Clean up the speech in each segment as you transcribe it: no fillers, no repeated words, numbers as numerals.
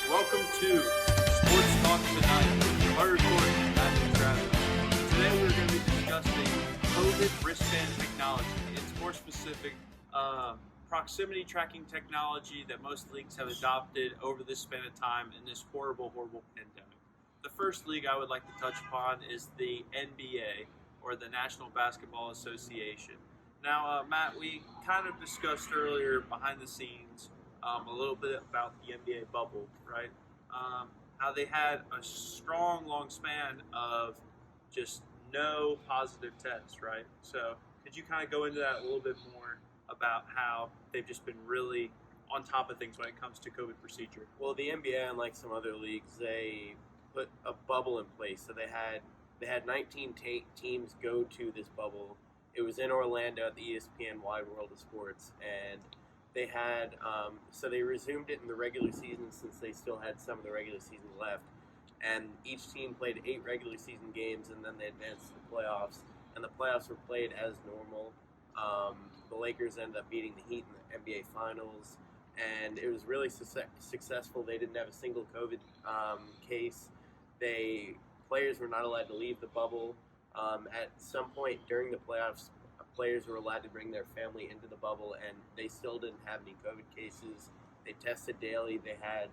Welcome to Sports Talk Tonight with Carter Thornton and Matthew Travis. Today we're going to be discussing COVID wristband technology. It's more specific proximity tracking technology that most leagues have adopted over this span of time in this horrible pandemic. The first league I would like to touch upon is the NBA, or the National Basketball Association. Now, Matt, we kind of discussed earlier behind the scenes a little bit about the NBA bubble, right? How they had a strong, long span of just no positive tests, right? So could you kind of go into that a little bit more about how they've just been really on top of things when it comes to COVID procedure? Well, the NBA, unlike some other leagues, they put a bubble in place. So they had 19 teams go to this bubble. It was in Orlando at the ESPN Wide World of Sports, and they had so they resumed it in the regular season since they still had some of the regular season left. And each team played 8 regular season games, and then they advanced to the playoffs. And the playoffs were played as normal. The Lakers ended up beating the Heat in the NBA Finals, and it was really successful. They didn't have a single COVID case. Players were not allowed to leave the bubble. At some point during the playoffs, players were allowed to bring their family into the bubble, and they still didn't have any COVID cases. They tested daily. They had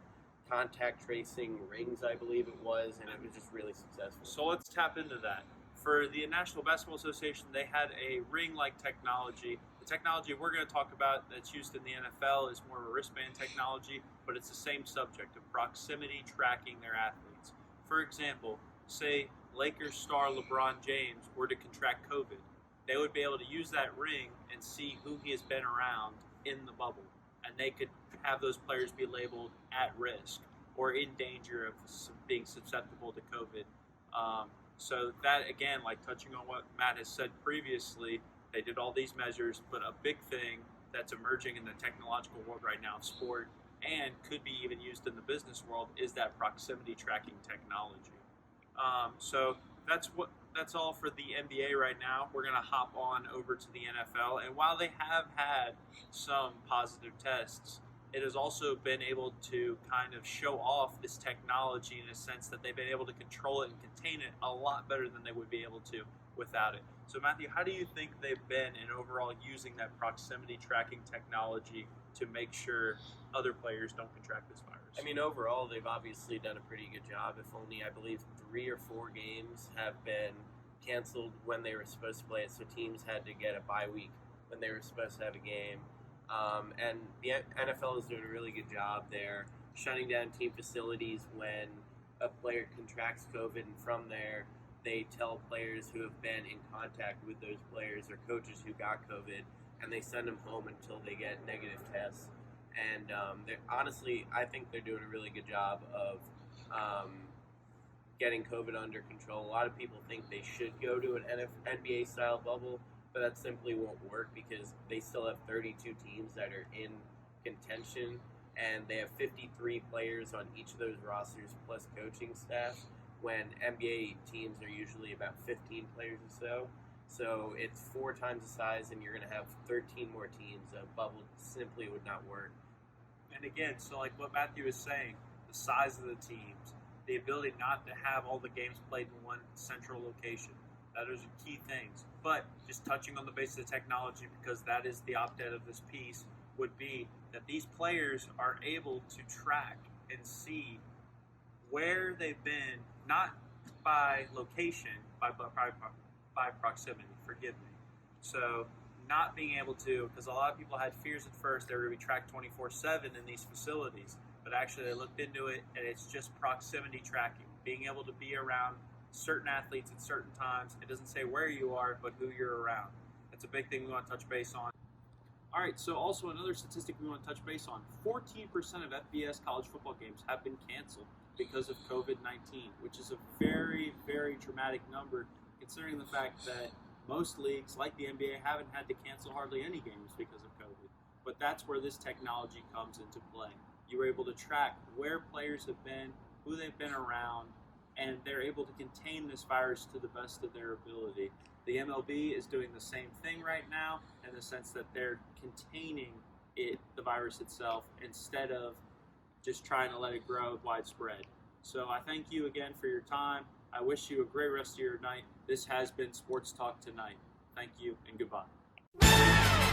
contact tracing rings, I believe it was, and it was just really successful. So let's tap into that. For the National Basketball Association, they had a ring-like technology. The technology we're going to talk about that's used in the NFL is more of a wristband technology, but it's the same subject of proximity tracking their athletes. For example, say Lakers star LeBron James were to contract COVID. They would be able to use that ring and see who he has been around in the bubble. And they could have those players be labeled at risk or in danger of being susceptible to COVID. So that, again, like touching on what Matt has said previously, they did all these measures, but a big thing that's emerging in the technological world right now of sport and could be even used in the business world is that proximity tracking technology. So that's all for the NBA right now. We're going to hop on over to the NFL. And while they have had some positive tests, it has also been able to kind of show off this technology in a sense that they've been able to control it and contain it a lot better than they would be able to without it. So Matthew, how do you think they've been in overall using that proximity tracking technology to make sure other players don't contract this virus? I mean, overall, they've obviously done a pretty good job. If only, I believe, 3 or 4 games have been canceled when they were supposed to play it, so teams had to get a bye week when they were supposed to have a game. And the NFL is doing a really good job there, shutting down team facilities when a player contracts COVID, and from there, they tell players who have been in contact with those players or coaches who got COVID, and they send them home until they get negative tests. And honestly, I think they're doing a really good job of getting COVID under control. A lot of people think they should go to an NBA-style bubble, but that simply won't work because they still have 32 teams that are in contention, and they have 53 players on each of those rosters plus coaching staff, when NBA teams are usually about 15 players or so. So it's 4 times the size, and you're going to have 13 more teams. A bubble simply would not work. And again, so like what Matthew is saying, the size of the teams, the ability not to have all the games played in one central location, that is key things. But just touching on the base of the technology, because that is the op-ed of this piece, would be that these players are able to track and see where they've been, not by location, by proximity, forgive me. So not being able to, because a lot of people had fears at first, they were going to be tracked 24/7 in these facilities, but actually they looked into it, and it's just proximity tracking, being able to be around certain athletes at certain times. It doesn't say where you are, but who you're around. That's a big thing we want to touch base on. All right, so also another statistic we want to touch base on, 14% of FBS college football games have been canceled because of COVID-19, which is a very, very dramatic number, considering the fact that most leagues, like the NBA, haven't had to cancel hardly any games because of COVID. But that's where this technology comes into play. You were able to track where players have been, who they've been around, and they're able to contain this virus to the best of their ability. The MLB is doing the same thing right now in the sense that they're containing the virus itself, instead of just trying to let it grow widespread. So I thank you again for your time. I wish you a great rest of your night. This has been Sports Talk Tonight. Thank you and goodbye.